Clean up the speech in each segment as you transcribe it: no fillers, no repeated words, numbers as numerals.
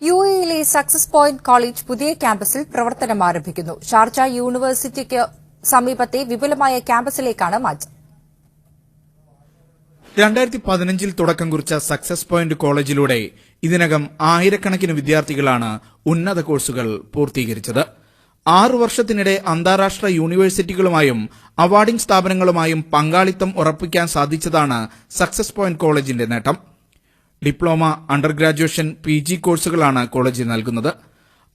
യുഎഇയിലെ success point college പുതിയ ക്യാമ്പസിൽ പ്രവർത്തനം ആരംഭിക്കുന്നു. ഷാർജ യൂണിവേഴ്സിറ്റിക്ക് സമീപത്തെ വിപുലമായ ക്യാമ്പസിലേക്കാണ് മാറ്റം. 2015 തുടക്കം കുറിച്ച സക്സസ് പോയിന്റ് കോളേജിലൂടെ ഇതിനകം ആയിരക്കണക്കിന് വിദ്യാർത്ഥികളാണ് ഉന്നത കോഴ്സുകൾ പൂർത്തീകരിച്ചത്. 6 വർഷത്തിനിടെ അന്താരാഷ്ട്ര യൂണിവേഴ്സിറ്റികളുമായും അവാർഡിംഗ് സ്ഥാപനങ്ങളുമായും പങ്കാളിത്തം ഉറപ്പിക്കാൻ സാധിച്ചതാണ് സക്സസ് പോയിന്റ് കോളേജിന്റെ നേട്ടം. ഡിപ്ലോമ, അണ്ടർ ഗ്രാജുവേഷൻ, PG കോഴ്സുകളാണ് കോളേജിൽ നൽകുന്നത്.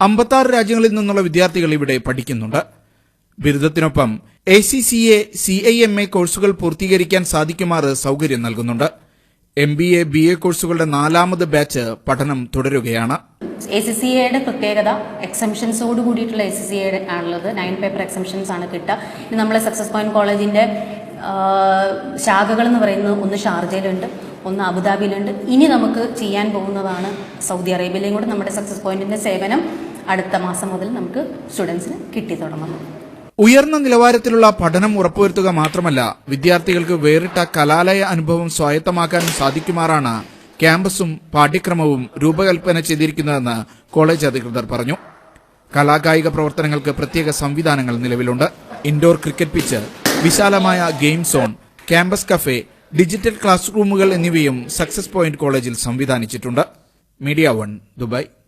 56 രാജ്യങ്ങളിൽ നിന്നുള്ള വിദ്യാർത്ഥികൾ ഇവിടെ പഠിക്കുന്നുണ്ട്. ബിരുദത്തിനൊപ്പം ACCA, CIMA കോഴ്സുകൾ പൂർത്തീകരിക്കാൻ സാധിക്കുമാറ് സൌകര്യം നൽകുന്നുണ്ട്. MBA, BA കോഴ്സുകളുടെ 4ാമത് ബാച്ച് പഠനം തുടരുകയാണ്. ACCAയുടെ പ്രത്യേകത എക്സംഷൻസോട് കൂടിയിട്ടുള്ള ACCA ആണുള്ളത്. 9 പേപ്പർ എക്സംഷൻസ് ആണ് കിട്ടുക. ഇത് നമ്മളെ സക്സസ് പോയിന്റ് കോളേജിന്റെ ശാഖകൾ എന്ന് പറയുന്നത് ഒന്ന് ഷാർജയിലുണ്ട്, ഒന്ന് അബുദാബിയിലുണ്ട്. ഇനി നമുക്ക് ചെയ്യാൻ പോകുന്നതാണ് സൗദി അറേബ്യയിലെയും കൂടെ നമ്മുടെ സക്സസ് പോയിന്റിന്റെ സേവനം അടുത്ത മാസം മുതൽ നമുക്ക് സ്റ്റുഡൻസിന് കിട്ടി തുടങ്ങുന്നു. ഉയർന്ന നിലവാരത്തിലുള്ള പഠനം ഉറപ്പുവരുത്തുക മാത്രമല്ല, വിദ്യാർത്ഥികൾക്ക് വേറിട്ട കലാലയ അനുഭവം സ്വായത്തമാക്കാനും സാധിക്കുമാറാണ് ക്യാമ്പസും പാഠ്യക്രമവും രൂപകൽപ്പന ചെയ്തിരിക്കുന്നതെന്ന് കോളേജ് അധികൃതർ പറഞ്ഞു. കലാകായിക പ്രവർത്തനങ്ങൾക്ക് പ്രത്യേക സംവിധാനങ്ങൾ നിലവിലുണ്ട്. ഇൻഡോർ ക്രിക്കറ്റ് പിച്ച്, വിശാലമായ game zone, campus cafe, digital class റൂമുകൾ എന്നിവയും സക്സസ് പോയിന്റ് കോളേജിൽ സംവിധാനിച്ചിട്ടുണ്ട്. Media 1, Dubai.